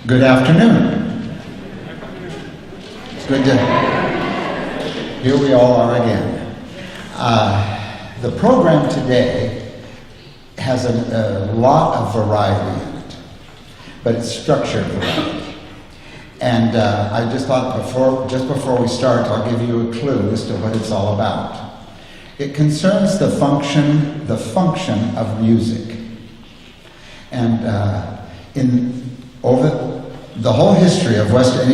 Good afternoon. It's good to, here we all are again. The program today has a lot of variety in it, but it's structured variety. And I just thought just before we start, I'll give you a clue as to what it's all about. It concerns the function of music. And over the whole history of Western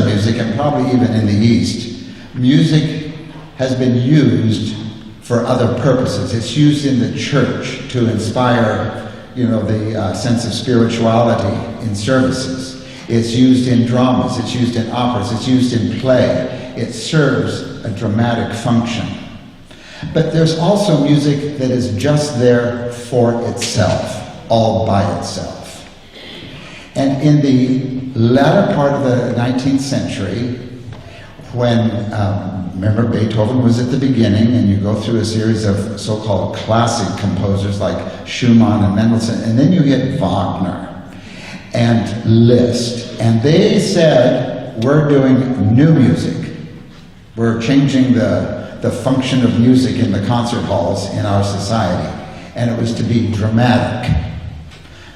music, and probably even in the East, music has been used for other purposes. It's used in the church to inspire, the sense of spirituality in services. It's used in dramas, it's used in operas, it's used in play. It serves a dramatic function. But there's also music that is just there for itself, all by itself. And in the latter part of the 19th century, when, remember Beethoven was at the beginning, and you go through a series of so-called classic composers like Schumann and Mendelssohn, and then you get Wagner and Liszt, and they said, we're doing new music. We're changing the function of music in the concert halls in our society, and it was to be dramatic,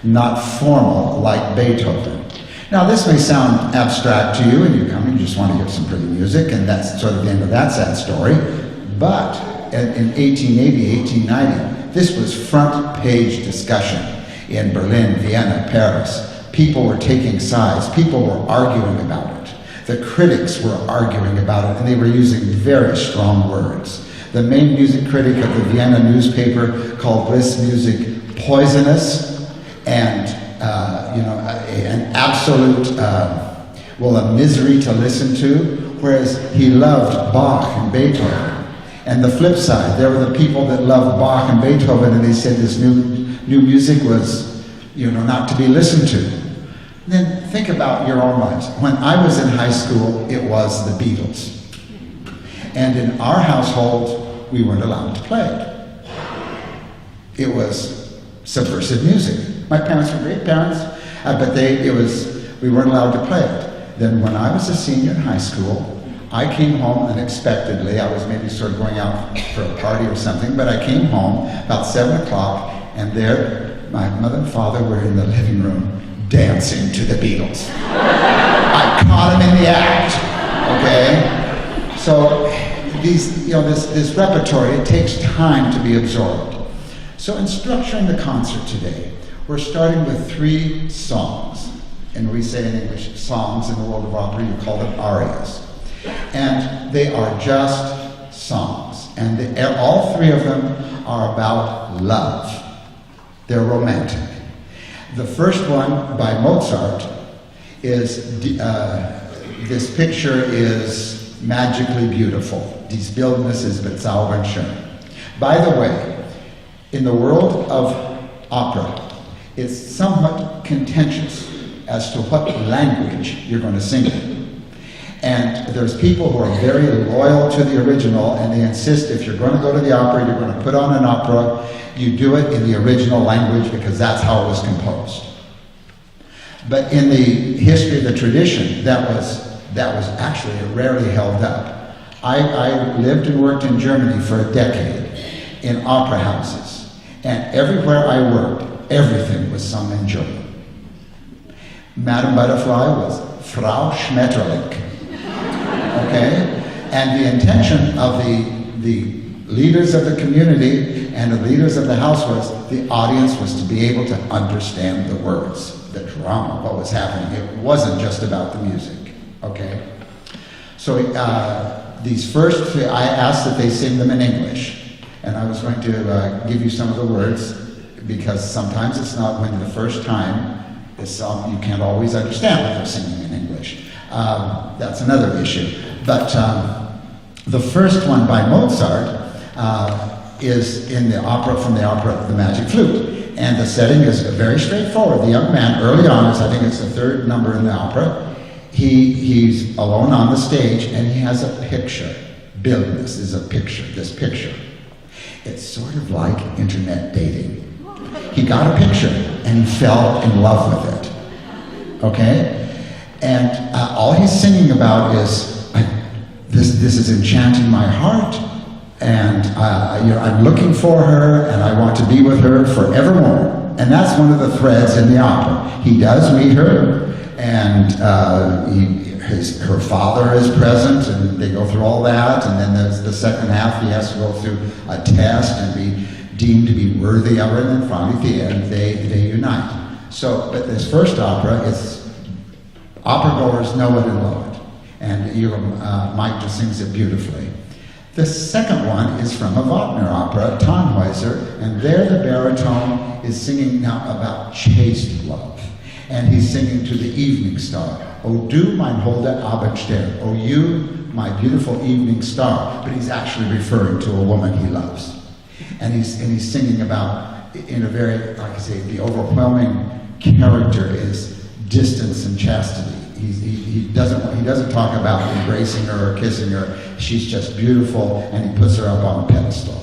not formal like Beethoven. Now this may sound abstract to you, and you come and you just want to hear some pretty music, and that's sort of the end of that sad story. But in 1880, 1890, this was front page discussion in Berlin, Vienna, Paris. People were taking sides, people were arguing about it. The critics were arguing about it, and they were using very strong words. The main music critic of the Vienna newspaper called this music poisonous, and an absolute, a misery to listen to, whereas he loved Bach and Beethoven. And the flip side, there were the people that loved Bach and Beethoven, and they said this new music was, not to be listened to. Then think about your own lives. When I was in high school, it was the Beatles. And in our household, we weren't allowed to play it. It was subversive music. My parents were great parents, but we weren't allowed to play it. Then when I was a senior in high school, I came home unexpectedly. I was maybe sort of going out for a party or something, but I came home about 7 o'clock, and there my mother and father were in the living room dancing to the Beatles. I caught them in the act, okay? So this repertory, it takes time to be absorbed. So in structuring the concert today, we're starting with 3 songs. And we say in English, songs. In the world of opera, you call them arias. And they are just songs. And all 3 of them are about love. They're romantic. The first one by Mozart is, this picture is magically beautiful. Dies Bildnis ist bezaubernd schön. By the way, in the world of opera, it's somewhat contentious as to what language you're going to sing in. And there's people who are very loyal to the original, and they insist if you're going to go to the opera, you're going to put on an opera, you do it in the original language because that's how it was composed. But in the history of the tradition, that was actually rarely held up. I lived and worked in Germany for a decade in opera houses, and everywhere I worked, everything was sung in German. Madame Butterfly was Frau Schmetterling. Okay? And the intention of the leaders of the community and the leaders of the house was the audience was to be able to understand the words, the drama, what was happening. It wasn't just about the music. Okay? So these first 3, I asked that they sing them in English. And I was going to give you some of the words, because sometimes it's not when the first time you can't always understand what they're singing in English. That's another issue. But the first one by Mozart is in the opera, from the opera The Magic Flute. And the setting is very straightforward. The young man, early on, I think it's the 3rd number in the opera, he's alone on the stage, and he has a picture. Bildnis is a picture, this picture. It's sort of like internet dating. He got a picture, and he fell in love with it. okay? And all he's singing about is, this is enchanting my heart, and I'm looking for her, and I want to be with her forevermore. And that's one of the threads in the opera. He does meet her, and her father is present, and they go through all that, and then there's the second half, he has to go through a test and be deemed to be worthy of her, and then finally at the end, they unite. So, but this first opera, opera goers know it and love it. And Mike just sings it beautifully. The second one is from a Wagner opera, Tannhaueser, and there the baritone is singing now about chaste love. And he's singing to the evening star. O du, mein holder Abendstern. O you, my beautiful evening star. But he's actually referring to a woman he loves. And he's singing about, in a very, like I say, the overwhelming character is distance and chastity. He doesn't talk about embracing her or kissing her. She's just beautiful, and he puts her up on a pedestal.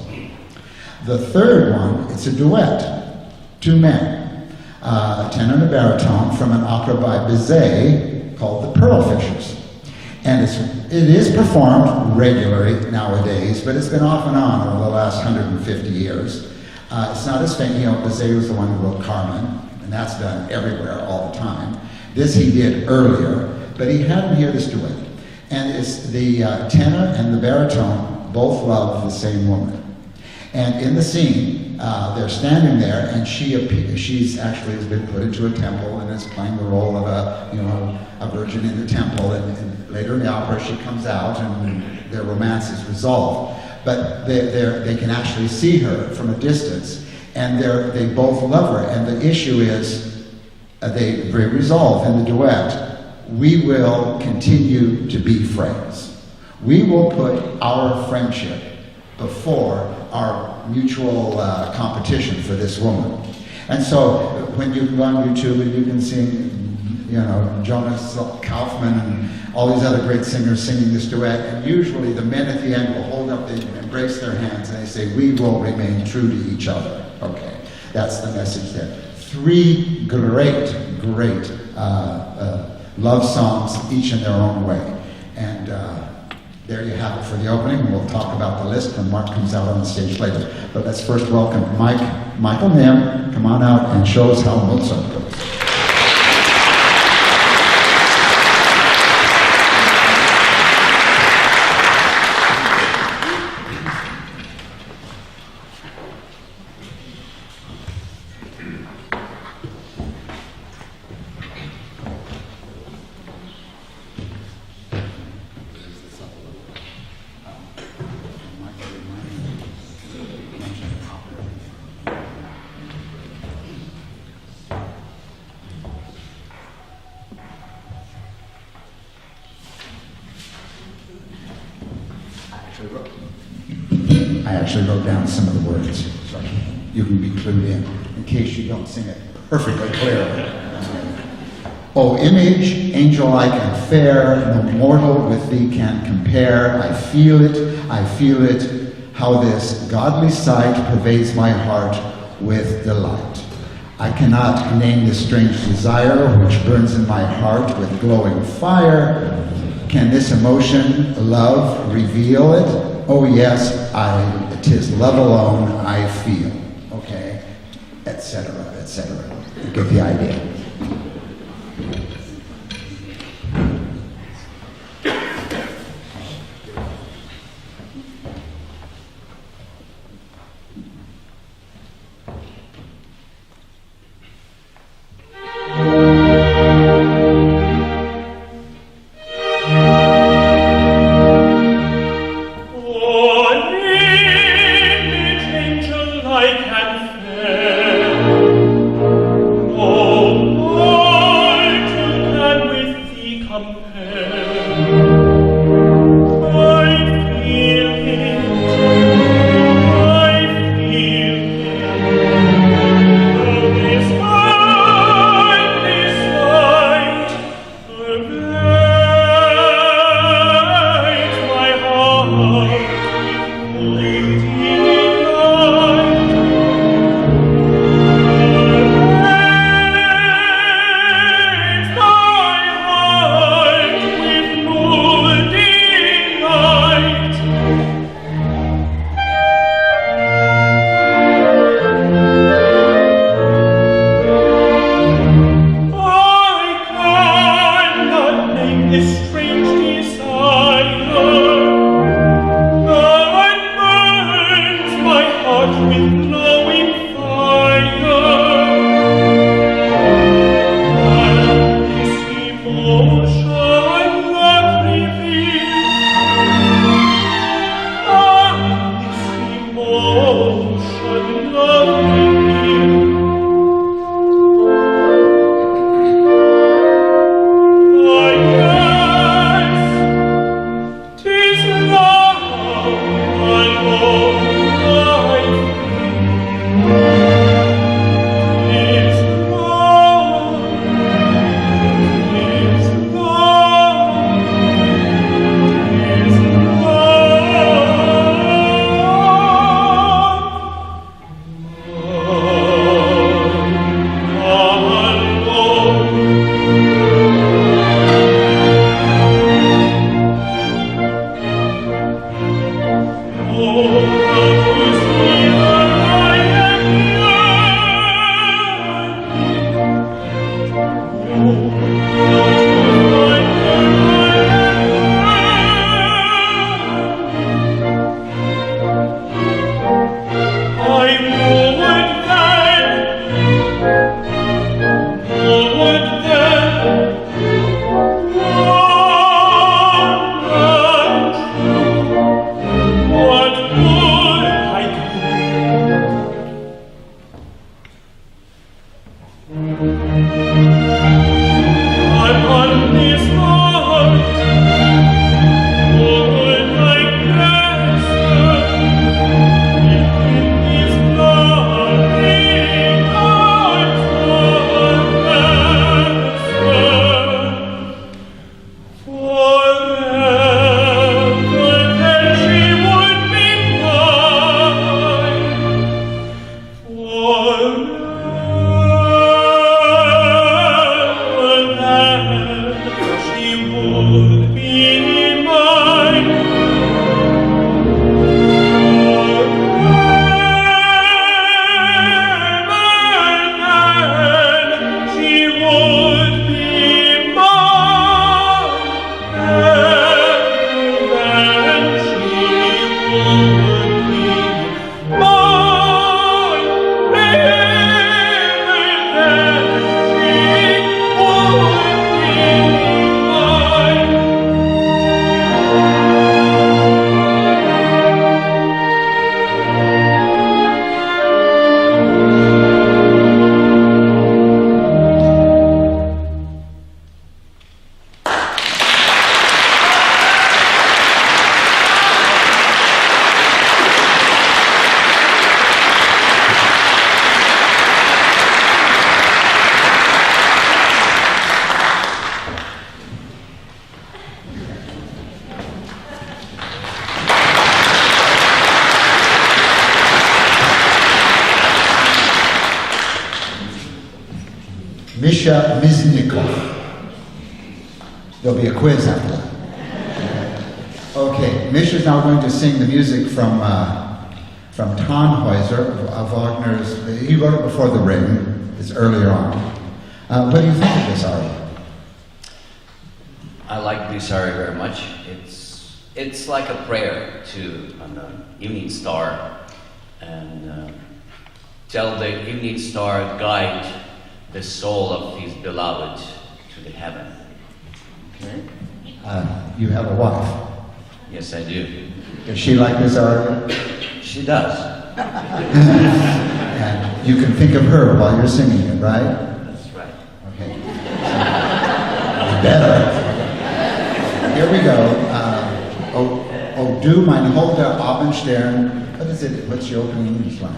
The third one, it's a duet, two men, a tenor and a baritone, from an opera by Bizet called The Pearl Fishers. And it is performed regularly nowadays, but it's been off and on over the last 150 years. It's not as famous. Bizet was the one who wrote Carmen, and that's done everywhere all the time. This he did earlier, but he had him hear this duet. And it's the tenor and the baritone both love the same woman. And in the scene, they're standing there, and she's actually has been put into a temple and is playing the role of a virgin in the temple. And later in the opera, she comes out, and their romance is resolved. But they can actually see her from a distance, and they both love her. And the issue is, they resolve in the duet, we will continue to be friends. We will put our friendship before our mutual competition for this woman. And so when you go on YouTube and you can see, Jonas Kaufman and all these other great singers singing this duet, and usually the men at the end will hold up, they embrace their hands, and they say, we will remain true to each other. Okay, that's the message there. Three great love songs, each in their own way. And there you have it for the opening. We'll talk about the list when Mark comes out on the stage later. But let's first welcome Michael Nim. Come on out and show us how Mozart goes. I actually wrote down some of the words so you can be clued in case you don't sing it perfectly clearly. O image, angel-like and fair, no mortal with thee can compare. I feel it, how this godly sight pervades my heart with delight. I cannot name the strange desire which burns in my heart with glowing fire. Can this emotion, love, reveal it? Oh yes, 'tis love alone I feel. Okay, etc., etc. You get the idea. Misha Myznikov. There'll be a quiz after that. Okay, Misha's now going to sing the music from Tannhaueser, Wagner's. He wrote it before the Ring. It's earlier on. What do you think of this aria? I like this aria very much. It's like a prayer to an evening star, and tell the evening star guide the soul of his beloved to the heaven. Okay. You have a wife. Yes, I do. Does she like this aria? She does. And you can think of her while you're singing it, right? That's right. Okay. Better. Here we go. O du mein holder Abendstern. What is it? What's your opening English line?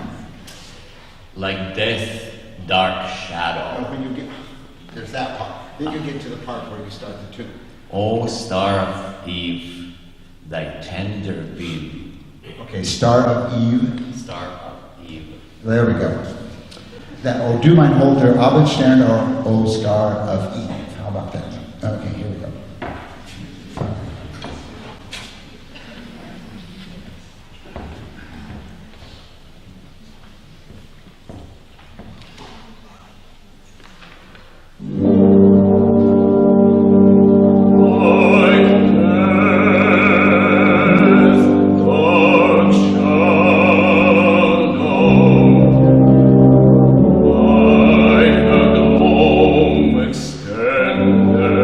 Like death, dark shadow. When you get, there's that part. Then you get to the part where you start the tune. O star of Eve, thy tender beam. Okay, Star of Eve. Star of Eve. There we go. That O du mein holder Abendstern or O Star of Eve. How about that? Okay, here we go. Extended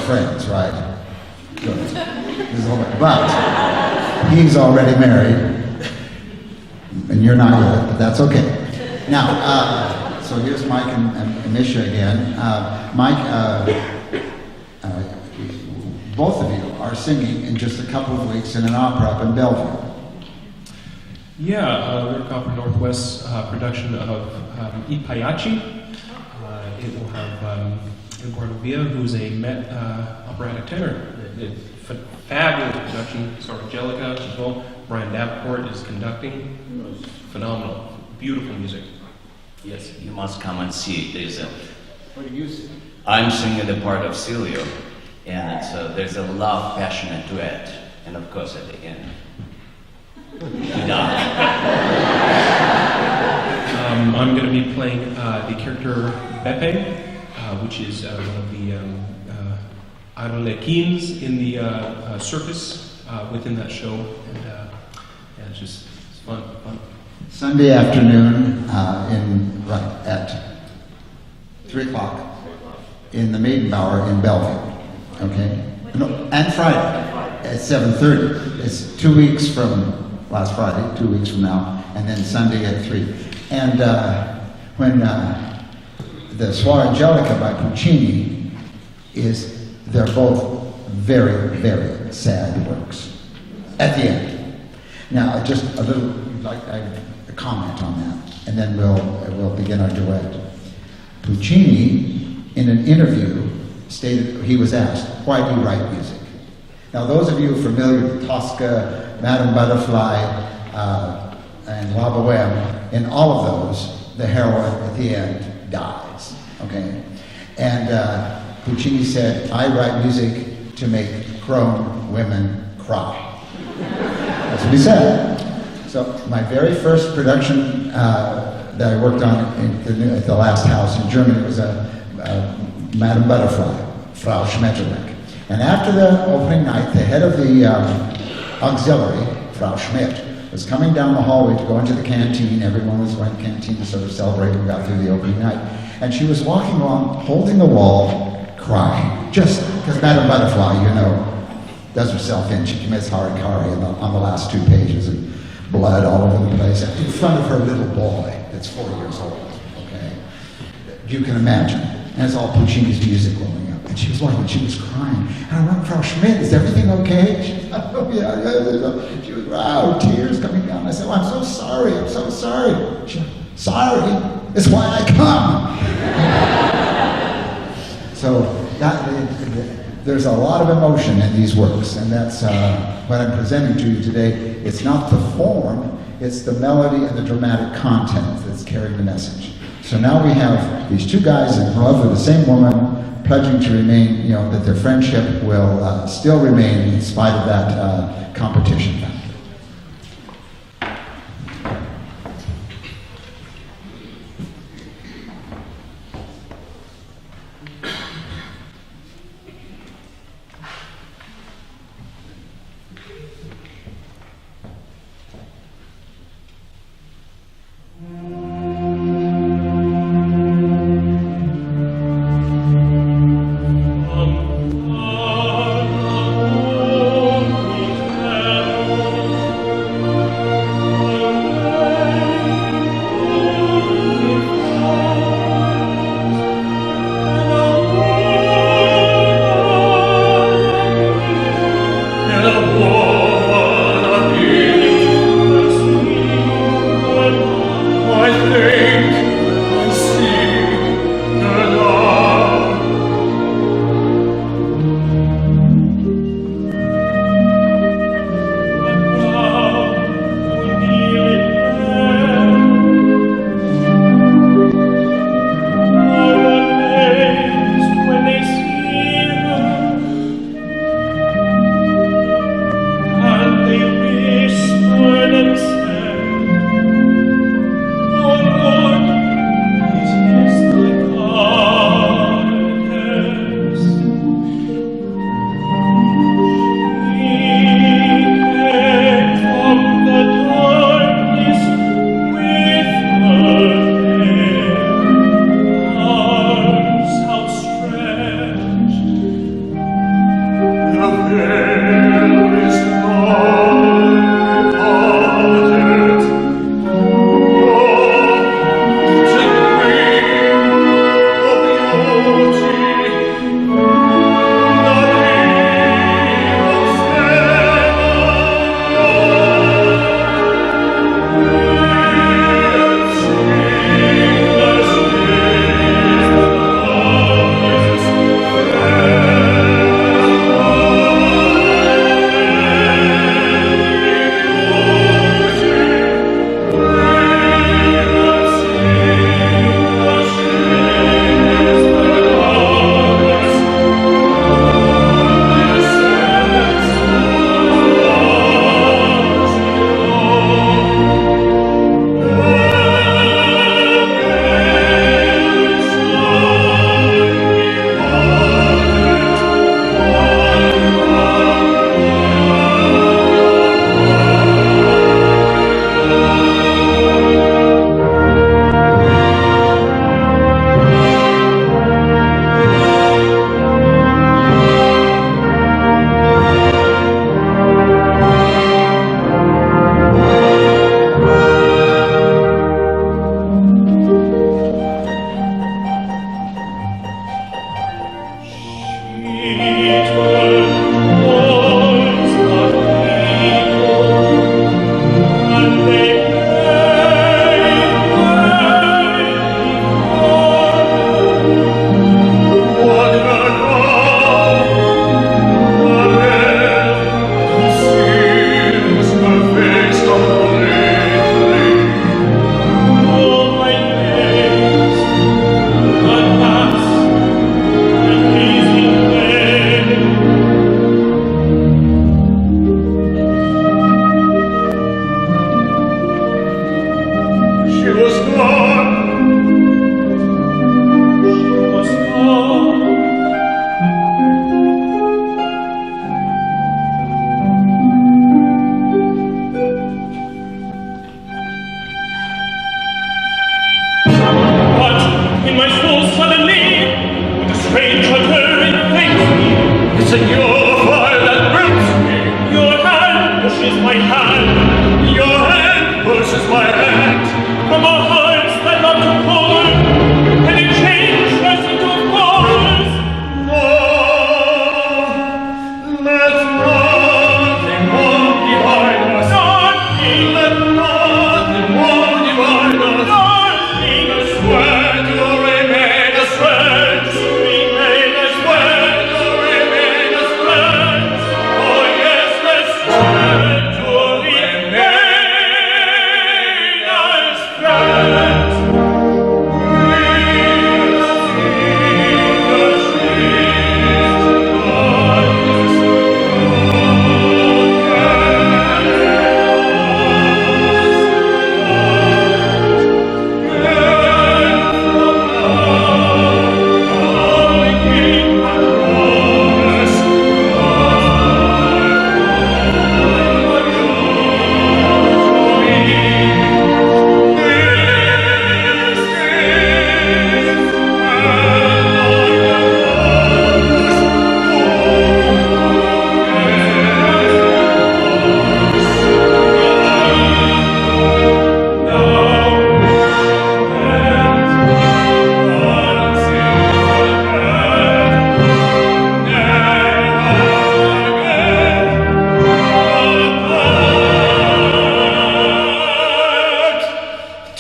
friends, right? Good. But he's already married, and you're not yet, but that's okay. Now, so here's Mike and Misha again. Mike, both of you are singing in just a couple of weeks in an opera up in Belleville. Yeah, we're Opera Northwest's production of I Pagliacci. It will have Eduardo Villa, who's a Met operatic tenor. Fabulous production. Star Angelica as well. Brian Davenport is conducting. Phenomenal. Beautiful music. Yes, you must come and see. There's a. What do you sing? I'm singing the part of Silvio, and there's a love, passionate duet, and of course at the end. I'm going to be playing the character Beppe, which is one of the Arlequins in the circus within that show, and it's fun. Sunday afternoon at 3 o'clock in the Maidenbower in Belleville. Okay, no, and Friday at 7:30. It's 2 weeks from last Friday, 2 weeks from now, and then Sunday at 3. And when the Suor Angelica by Puccini they're both very, very sad works at the end. Now, just a little, a comment on that, and then we'll begin our duet. Puccini, in an interview, stated, he was asked, why do you write music? Now, those of you familiar with Tosca, Madame Butterfly, and La Boheme, in all of those, the heroine at the end dies, okay? And Puccini said, I write music to make grown women cry. That's what he said. So my very first production that I worked on at the last house in Germany was Madame Butterfly, Frau Schmetterling. And after the opening night, the head of the auxiliary, Frau Schmidt, was coming down the hallway to go into the canteen. Everyone was going to the canteen to sort of celebrate we got through the opening night. And she was walking along, holding the wall, crying. Just because Madame Butterfly, does herself in. She commits harikari on the last 2 pages, and blood all over the place, in front of her little boy that's 4 years old, okay? You can imagine. And it's all Puccini's music rolling up. And she was like, she was crying. And I went, Frau Schmidt, is everything okay? She said, oh, yeah. She was, wow, tears coming down. I said, well, I'm so sorry. She went, sorry? It's why I come. So there's a lot of emotion in these works, and that's what I'm presenting to you today. It's not the form, it's the melody and the dramatic content that's carrying the message. So now we have these two guys in love with the same woman, pledging to remain, that their friendship will still remain in spite of that competition factor. From our hearts that love to pour, and it changes us into a chorus.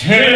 Tenor!